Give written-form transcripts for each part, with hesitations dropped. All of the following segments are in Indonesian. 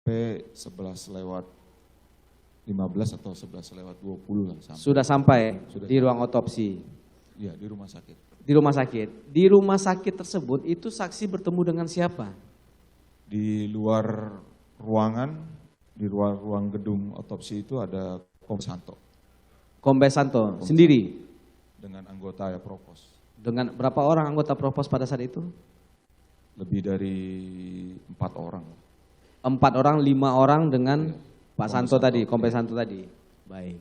11 lewat 15 atau 11 lewat 20 lah. Sudah sampai Sudah di ruang otopsi? Iya, di rumah sakit. Di rumah sakit. Di rumah sakit tersebut itu saksi bertemu dengan siapa? Di luar ruangan, di luar ruang gedung otopsi itu ada Kombes Santo. Kombes Santo sendiri? Dengan anggota ya Propos. Dengan berapa orang anggota Propos pada saat itu? Lebih dari 4 orang. 4 orang, 5 orang dengan Pak Santo tadi, Kombes iya. Santo tadi. Baik.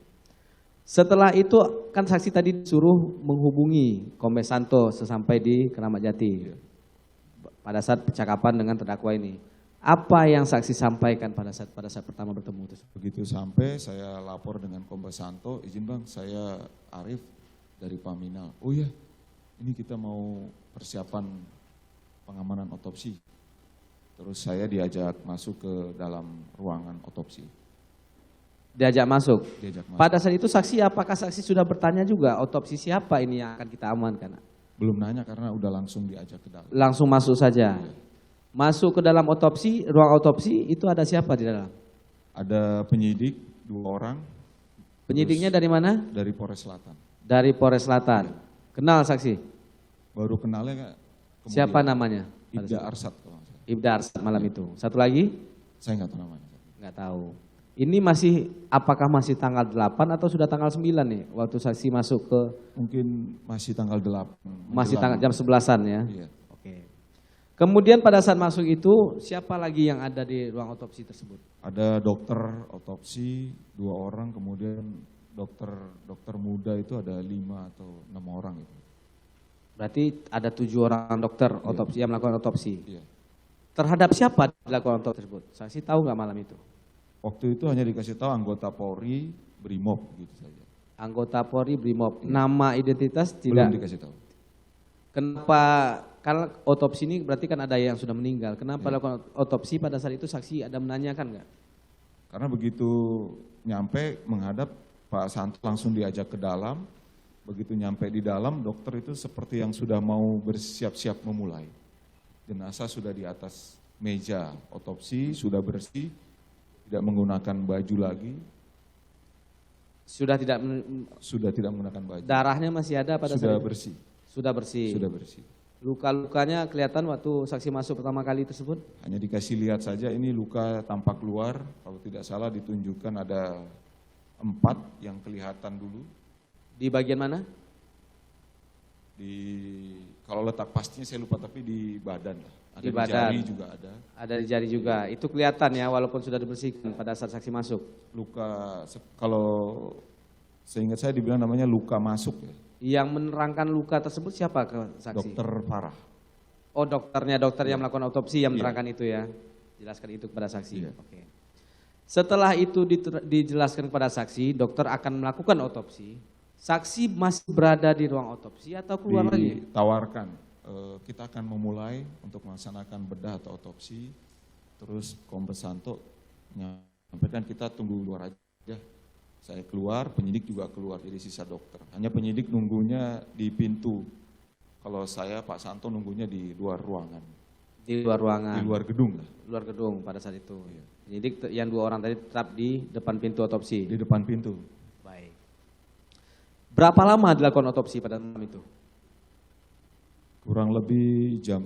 Setelah itu kan saksi tadi disuruh menghubungi Kombes Santo sesampai di Keramat Jati. Pada saat percakapan dengan terdakwa ini. Apa yang saksi sampaikan pada saat pertama bertemu itu? Begitu sampai saya lapor dengan Kombes Santo, izin Bang, saya Arif dari Paminal. Oh iya, ini kita mau persiapan pengamanan otopsi. Terus saya diajak masuk ke dalam ruangan otopsi. Diajak masuk? Diajak masuk. Pada saat itu saksi, apakah saksi sudah bertanya juga otopsi siapa ini yang akan kita amankan? Belum nanya karena udah langsung diajak ke dalam. Langsung masuk saja? Iya. Masuk ke dalam otopsi, ruang otopsi itu ada siapa di dalam? Ada penyidik 2 orang. Penyidiknya dari mana? Dari Polres Selatan. Dari Polres Selatan. Kenal saksi? Baru kenalnya nggak? Siapa namanya? Ibda Arsad kalau nggak salah. Ibda Arsad malam itu. Satu lagi? Saya nggak tahu namanya. Nggak tahu. Ini masih, apakah masih tanggal 8 atau sudah tanggal 9 nih? Waktu saksi masuk ke... Mungkin masih tanggal 8. Masih tanggal jam 11-an ya? Iya. Oke. Kemudian pada saat masuk itu, siapa lagi yang ada di ruang otopsi tersebut? Ada dokter otopsi 2 orang, kemudian dokter muda itu ada 5 atau 6 orang itu. Berarti ada 7 orang dokter otopsi yang melakukan otopsi. Iya. Terhadap siapa dilakukan otopsi tersebut? Saksi tahu nggak malam itu? Waktu itu hanya dikasih tahu anggota Polri, Brimob gitu saja. Anggota Polri, Brimob. Nama identitas Belum tidak? dikasih tahu. Kenapa, karena otopsi ini berarti kan ada yang sudah meninggal. Kenapa lakukan otopsi pada saat itu saksi ada menanyakan nggak? Karena begitu nyampe menghadap Pak Santo langsung diajak ke dalam. Begitu nyampe di dalam, dokter itu seperti yang sudah mau bersiap-siap memulai. Jenazah sudah di atas meja otopsi, sudah bersih, tidak menggunakan baju lagi. Sudah tidak menggunakan baju. darahnya masih ada pada sudah saat itu? bersih. Sudah bersih. Sudah bersih. Luka-lukanya kelihatan waktu saksi masuk pertama kali tersebut? Hanya dikasih lihat saja, ini luka tampak luar, kalau tidak salah ditunjukkan ada 4 yang kelihatan dulu. Di bagian mana? Kalau letak pastinya saya lupa, tapi di badan lah. Ada Di di badan. jari juga ada. Ada di jari juga. Itu kelihatan ya walaupun sudah dibersihkan pada saat saksi masuk. Luka, kalau seingat saya dibilang namanya luka masuk ya. Yang menerangkan luka tersebut siapa ke saksi? Dokter Farah. Oh dokter yang melakukan otopsi yang menerangkan itu ya. Jelaskan itu kepada saksi. Iya. Oke. Setelah itu dijelaskan kepada saksi, dokter akan melakukan otopsi. Saksi masih berada di ruang otopsi atau keluar lagi? Ditawarkan, kita akan memulai untuk melaksanakan bedah atau otopsi. Terus Kombes Santo menyampaikan kita tunggu luar aja. Saya keluar, penyidik juga keluar, jadi sisa dokter. Hanya penyidik nunggunya di pintu. Kalau saya, Pak Santo nunggunya di luar ruangan. Di luar ruangan? Di luar gedung lah. Luar gedung pada saat itu. Iya. Penyidik yang 2 orang tadi tetap di depan pintu otopsi? Di depan pintu. Baik. Berapa lama dilakukan otopsi pada malam itu? Kurang lebih jam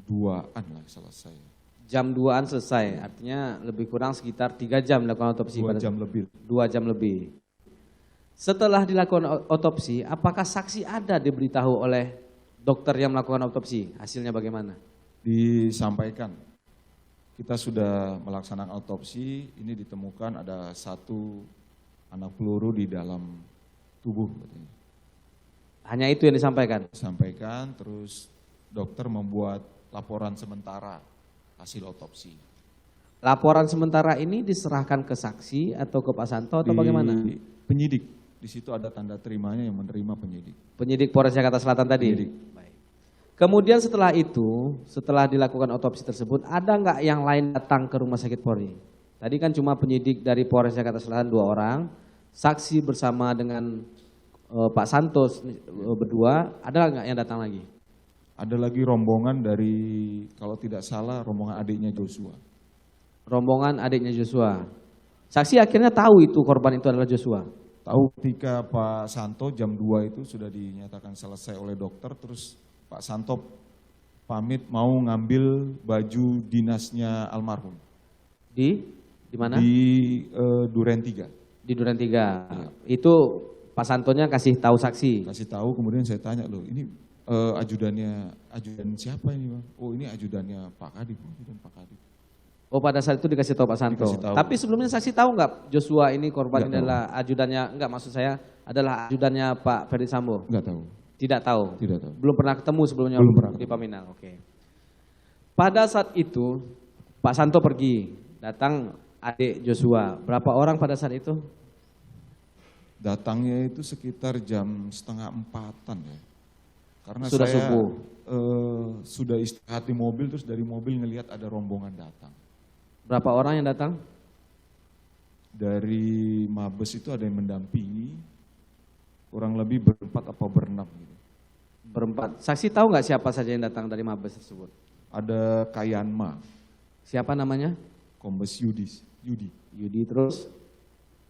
2-an lah selesai. Jam 2-an selesai, artinya lebih kurang sekitar 3 jam dilakukan otopsi. 2 jam lebih. 2 jam lebih. Setelah dilakukan otopsi, apakah saksi ada diberitahu oleh dokter yang melakukan otopsi? Hasilnya bagaimana? Disampaikan, kita sudah melaksanakan otopsi, ini ditemukan ada 1 anak peluru di dalam tubuh. Hanya itu yang disampaikan? Disampaikan, terus dokter membuat laporan sementara hasil otopsi. Laporan sementara ini diserahkan ke saksi atau ke Pak Santo atau bagaimana? Penyidik, di situ ada tanda terimanya yang menerima penyidik. Penyidik Polres Jakarta Selatan tadi? Penyidik. Baik. Kemudian setelah itu, setelah dilakukan otopsi tersebut, ada nggak yang lain datang ke rumah sakit Polri? Tadi kan cuma penyidik dari Polres Jakarta Selatan 2 orang, saksi bersama dengan Pak Santos berdua, ada nggak yang datang lagi? Ada lagi rombongan dari, kalau tidak salah, rombongan adiknya Joshua. rombongan adiknya Joshua. Saksi akhirnya tahu itu korban itu adalah Joshua. Tahu ketika Pak Santo jam 2 itu sudah dinyatakan selesai oleh dokter, terus Pak Santo pamit mau ngambil baju dinasnya almarhum. Di mana? Di Duren 3. Di Duren 3. Itu Pak Santonya kasih tahu saksi. Kasih tahu, kemudian saya tanya, loh ini ajudan siapa ini Bang? Oh ini ajudannya Pak Kadip, ajudan Pak Kadip. Oh pada saat itu dikasih tahu Pak Santo. Dikasih tahu. Tapi sebelumnya saksi tahu nggak Joshua ini korban Nggak ini adalah ajudannya, enggak maksud saya adalah ajudannya Pak Ferdi Sambo? Enggak tahu. Tidak tahu? Tidak tahu. Belum pernah ketemu sebelumnya Belum pernah di Paminal, oke. Pada saat itu Pak Santo pergi, datang adik Joshua. Berapa orang pada saat itu? Datangnya itu sekitar jam 3:30 ya. Karena Sudah saya subuh. Sudah istirahat di mobil, terus dari mobil ngelihat ada rombongan datang. Berapa orang yang datang? Dari Mabes itu ada yang mendampingi, kurang lebih berempat atau berenam gitu. Berempat. Saksi tahu nggak siapa saja yang datang dari Mabes tersebut? Ada Kayanma, Siapa namanya? Kombes Yudi, Terus?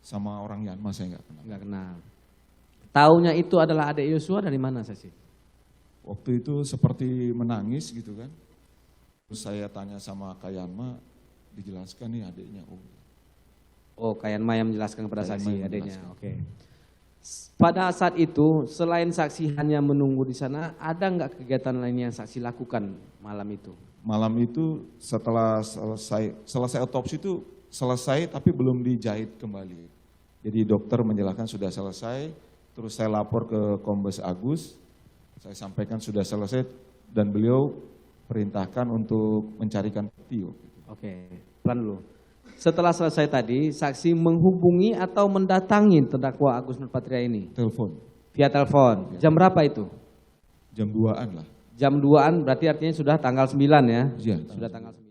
sama orang Yanma saya nggak kenal. Nggak kenal. Taunya itu adalah adik Yosua dari mana saksi? Waktu itu seperti menangis gitu kan. Terus saya tanya sama Kayanma, dijelaskan nih adiknya. Oh, Kayanma yang menjelaskan kepada Kayanma saksi yang adiknya. menjelaskan. Oke. Pada saat itu, selain saksi hanya menunggu di sana, ada nggak kegiatan lain yang saksi lakukan malam itu? Malam itu setelah selesai otopsi itu selesai tapi belum dijahit kembali. Jadi dokter menjelaskan sudah selesai, terus saya lapor ke Kombes Agus, saya sampaikan sudah selesai dan beliau perintahkan untuk mencarikan bukti. Oke, pelan dulu. Setelah selesai tadi, saksi menghubungi atau mendatangi terdakwa Agus Nurpatria ini? Telepon. Via telepon. Jam berapa itu? Jam 2-an lah. Jam 2-an berarti artinya sudah tanggal 9 ya? Iya. Sudah tanggal 9.